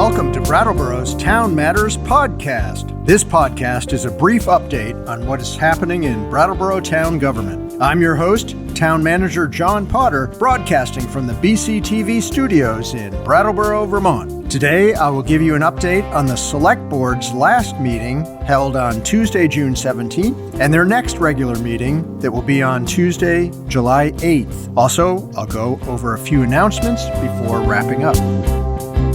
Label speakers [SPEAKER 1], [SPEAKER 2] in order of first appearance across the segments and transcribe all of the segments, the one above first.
[SPEAKER 1] Welcome to Brattleboro's Town Matters podcast. This podcast is a brief update on what is happening in Brattleboro town government. I'm your host, Town Manager John Potter, broadcasting from the BCTV studios in Brattleboro, Vermont. Today, I will give you an update on the Selectboard's last meeting held on Tuesday, June 17th, and their next regular meeting that will be on Tuesday, July 8th. Also, I'll go over a few announcements before wrapping up.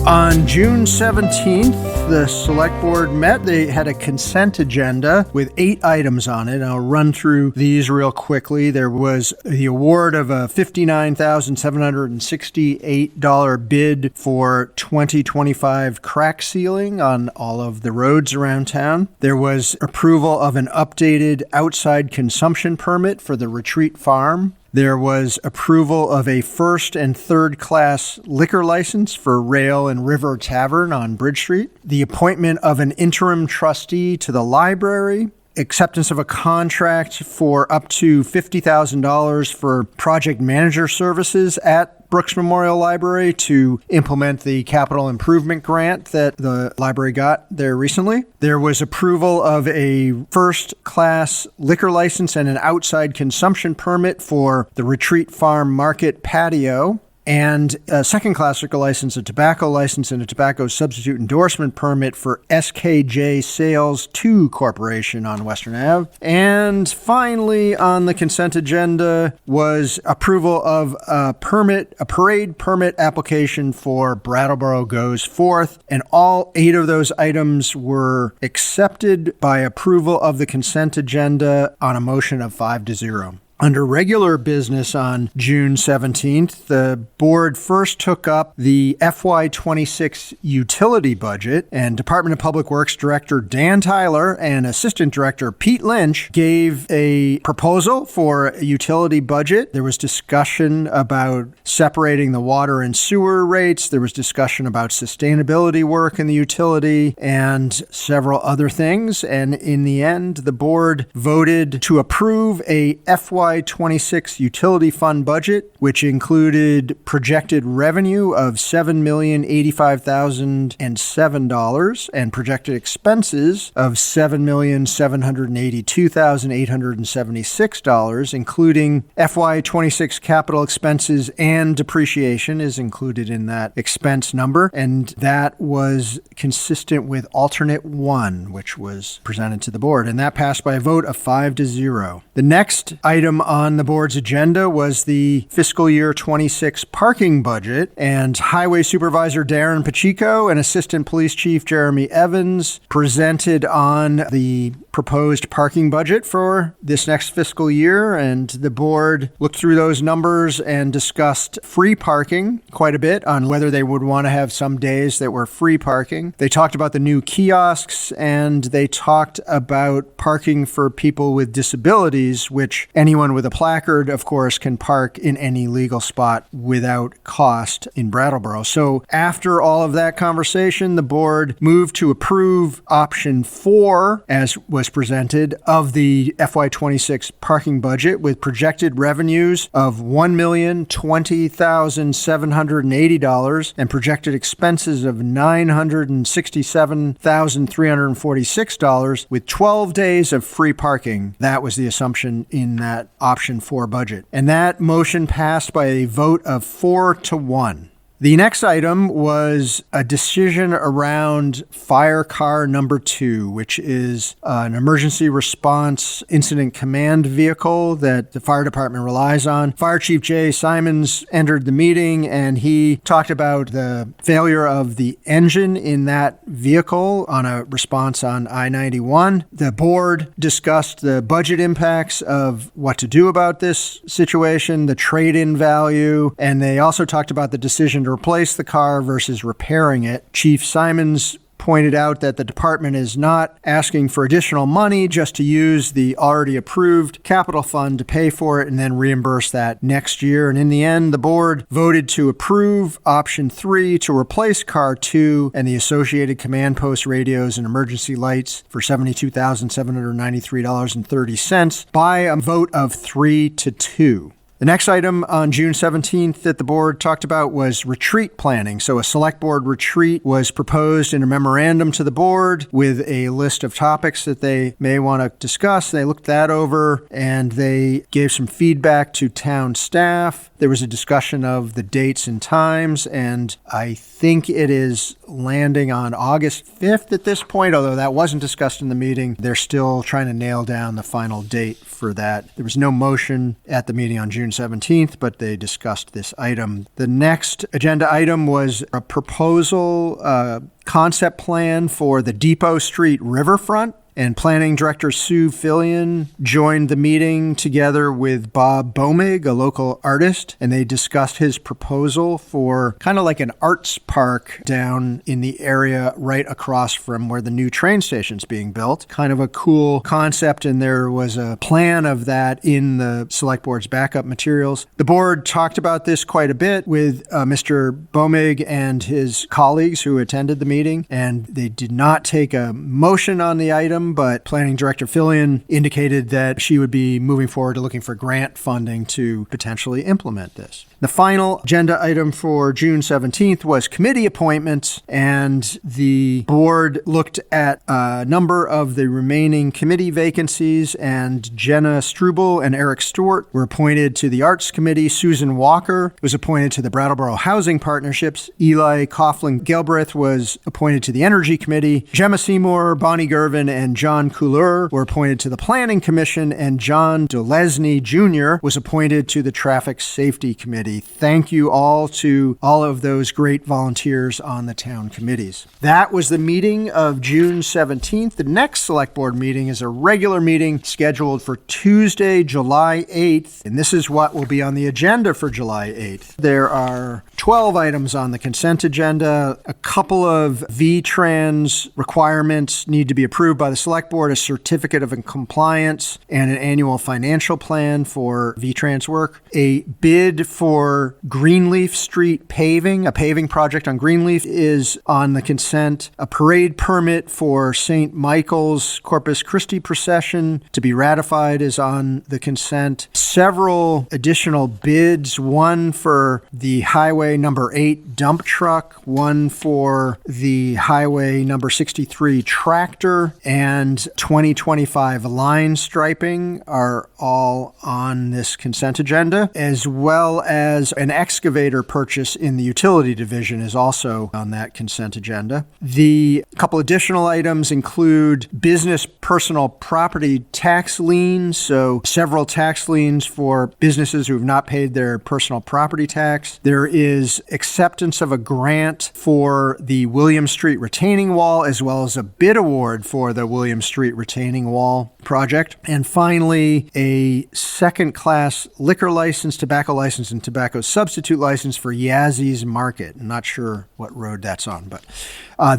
[SPEAKER 1] On June 17th, the Select Board met. They had a consent agenda with 8 items on it. I'll run through these real quickly. There was the award of a $59,768 bid for 2025 crack sealing on all of the roads around town. There was approval of an updated outside consumption permit for the Retreat Farm. There was approval of a first and third class liquor license for Rail and River Tavern on Bridge Street, the appointment of an interim trustee to the library, acceptance of a contract for up to $50,000 for project manager services at Brooks Memorial Library to implement the capital improvement grant that the library got there recently. There was approval of a first-class liquor license and an outside consumption permit for the Retreat Farm Market patio, and a second-class liquor license, a tobacco license, and a tobacco substitute endorsement permit for SKJ Sales 2 Corporation on Western Ave. And finally, on the consent agenda was approval of a parade permit application for Brattleboro Goes Forth, and all 8 of those items were accepted by approval of the consent agenda on a motion of 5-0. Under regular business on June 17th, the board first took up the FY26 utility budget, and Department of Public Works Director Dan Tyler and Assistant Director Pete Lynch gave a proposal for a utility budget. There was discussion about separating the water and sewer rates. There was discussion about sustainability work in the utility and several other things. And in the end, the board voted to approve a FY26 utility fund budget, which included projected revenue of $7,085,007 and projected expenses of $7,782,876, including FY26 capital expenses and depreciation is included in that expense number, and that was consistent with alternate 1, which was presented to the board, and that passed by a vote of 5-0. The next item on the board's agenda was the fiscal year 26 parking budget, and Highway Supervisor Darren Pacheco and Assistant Police Chief Jeremy Evans presented on the proposed parking budget for this next fiscal year, and the board looked through those numbers and discussed free parking quite a bit on whether they would want to have some days that were free parking. They talked about the new kiosks, and they talked about parking for people with disabilities, which anyone with a placard, of course, can park in any legal spot without cost in Brattleboro. So after all of that conversation, the board moved to approve option 4, as was presented, of the FY26 parking budget with projected revenues of $1,020,780 and projected expenses of $967,346 with 12 days of free parking. That was the assumption in that option 4 budget. And that motion passed by a vote of 4-1. The next item was a decision around fire car number 2, which is an emergency response incident command vehicle that the fire department relies on. Fire Chief Jay Simons entered the meeting, and he talked about the failure of the engine in that vehicle on a response on I-91. The board discussed the budget impacts of what to do about this situation, the trade-in value, and they also talked about the decision to replace the car versus repairing it. Chief Simons pointed out that the department is not asking for additional money, just to use the already approved capital fund to pay for it and then reimburse that next year. And in the end, the board voted to approve option 3 to replace car 2 and the associated command post radios and emergency lights for $72,793.30 by a vote of 3-2. The next item on June 17th that the board talked about was retreat planning. So a select board retreat was proposed in a memorandum to the board with a list of topics that they may want to discuss. They looked that over and they gave some feedback to town staff. There was a discussion of the dates and times, and I think it is landing on August 5th at this point, although that wasn't discussed in the meeting. They're still trying to nail down the final date for that. There was no motion at the meeting on June 17th, but they discussed this item. The next agenda item was a proposal, concept plan for the Depot Street riverfront. And Planning Director Sue Fillion joined the meeting together with Bob Bomig, a local artist, and they discussed his proposal for kind of like an arts park down in the area right across from where the new train station's being built. Kind of a cool concept, and there was a plan of that in the Select Board's backup materials. The board talked about this quite a bit with Mr. Bomig and his colleagues who attended the meeting, and they did not take a motion on the item, but Planning Director Fillion indicated that she would be moving forward to looking for grant funding to potentially implement this. The final agenda item for June 17th was committee appointments, and the board looked at a number of the remaining committee vacancies, and Jenna Struble and Eric Stewart were appointed to the Arts Committee. Susan Walker was appointed to the Brattleboro Housing Partnerships. Eli Coughlin-Gelbreth was appointed to the Energy Committee. Gemma Seymour, Bonnie Gervin, and John Couleur were appointed to the Planning Commission, and John Dolesny Jr. was appointed to the Traffic Safety Committee. Thank you all to all of those great volunteers on the town committees. That was the meeting of June 17th. The next Select Board meeting is a regular meeting scheduled for Tuesday, July 8th, and this is what will be on the agenda for July 8th. There are 12 items on the consent agenda. A couple of V-Trans requirements need to be approved by the Select Board, a certificate of compliance and an annual financial plan for V-Trans work. A bid for Greenleaf Street paving, a paving project on Greenleaf, is on the consent. A parade permit for St. Michael's Corpus Christi procession to be ratified is on the consent. Several additional bids, one for the Highway number 8 dump truck, one for the Highway number 63 tractor, and 2025 line striping are all on this consent agenda, as well as an excavator purchase in the utility division is also on that consent agenda. The couple additional items include business personal property tax liens, so several tax liens for businesses who have not paid their personal property tax. There is acceptance of a grant for the William Street retaining wall, as well as a bid award for the William Street retaining wall project. And finally, a second-class liquor license, tobacco license, and tobacco substitute license for Yazzy's Market. I'm not sure what road that's on, but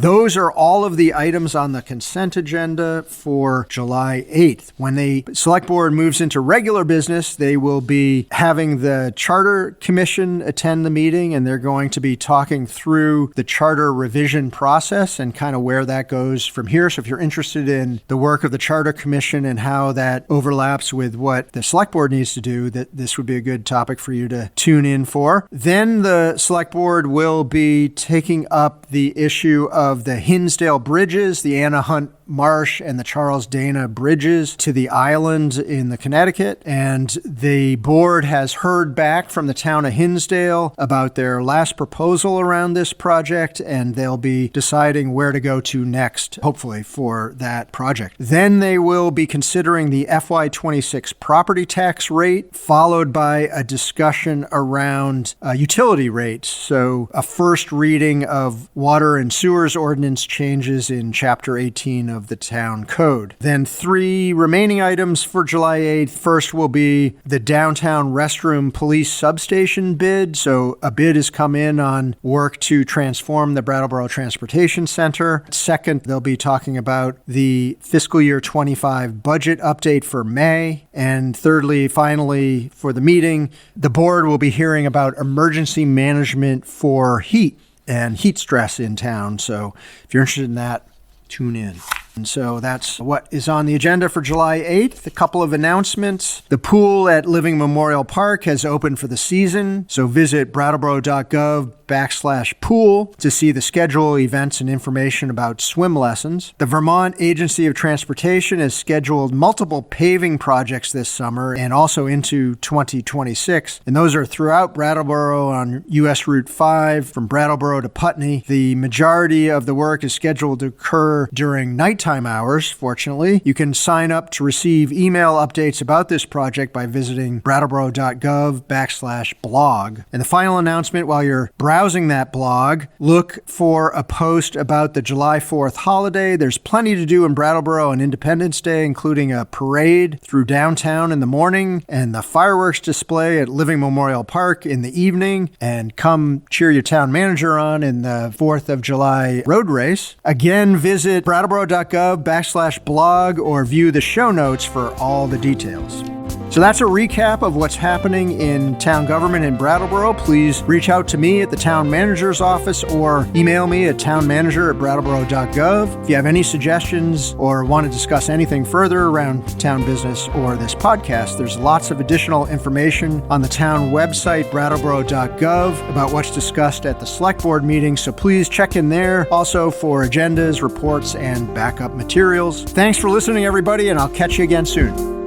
[SPEAKER 1] those are all of the items on the consent agenda for July 8th. When the Select Board moves into regular business, they will be having the Charter Commission attend the meeting, and they're going to be talking through the charter revision process and kind of where that goes from here. So if you're interested in the work of the Charter Commission and how that overlaps with what the Select Board needs to do, that this would be a good topic for you to tune in for. Then the Select Board will be taking up the issue of the Hinsdale Bridges, the Anna Hunt Marsh and the Charles Dana bridges to the island in the Connecticut. And the board has heard back from the town of Hinsdale about their last proposal around this project, and they'll be deciding where to go to next, hopefully, for that project. Then they will be considering the FY26 property tax rate, followed by a discussion around utility rates. So a first reading of water and sewers ordinance changes in Chapter 18 of the town code. Then 3 remaining items for July 8th. First will be the downtown restroom police substation bid. So a bid has come in on work to transform the Brattleboro Transportation Center. Second, they'll be talking about the fiscal year 25 budget update for May. And thirdly, finally, for the meeting, the board will be hearing about emergency management for heat and heat stress in town. So if you're interested in that, tune in. And so that's what is on the agenda for July 8th. A couple of announcements. The pool at Living Memorial Park has opened for the season, so visit brattleboro.gov/pool to see the schedule, events, and information about swim lessons. The Vermont Agency of Transportation has scheduled multiple paving projects this summer and also into 2026, and those are throughout Brattleboro on US Route 5 from Brattleboro to Putney. The majority of the work is scheduled to occur during nighttime hours, fortunately. You can sign up to receive email updates about this project by visiting brattleboro.gov/blog. And the final announcement, while you're browsing that blog, look for a post about the July 4th holiday. There's plenty to do in Brattleboro on Independence Day, including a parade through downtown in the morning and the fireworks display at Living Memorial Park in the evening. And come cheer your town manager on in the 4th of July road race. Again, visit brattleboro.gov/blog or view the show notes for all the details. So that's a recap of what's happening in town government in Brattleboro. Please reach out to me at the town manager's office or email me at townmanager@brattleboro.gov. If you have any suggestions or want to discuss anything further around town business or this podcast, there's lots of additional information on the town website, brattleboro.gov, about what's discussed at the Selectboard meeting. So please check in there also for agendas, reports, and backup materials. Thanks for listening, everybody, and I'll catch you again soon.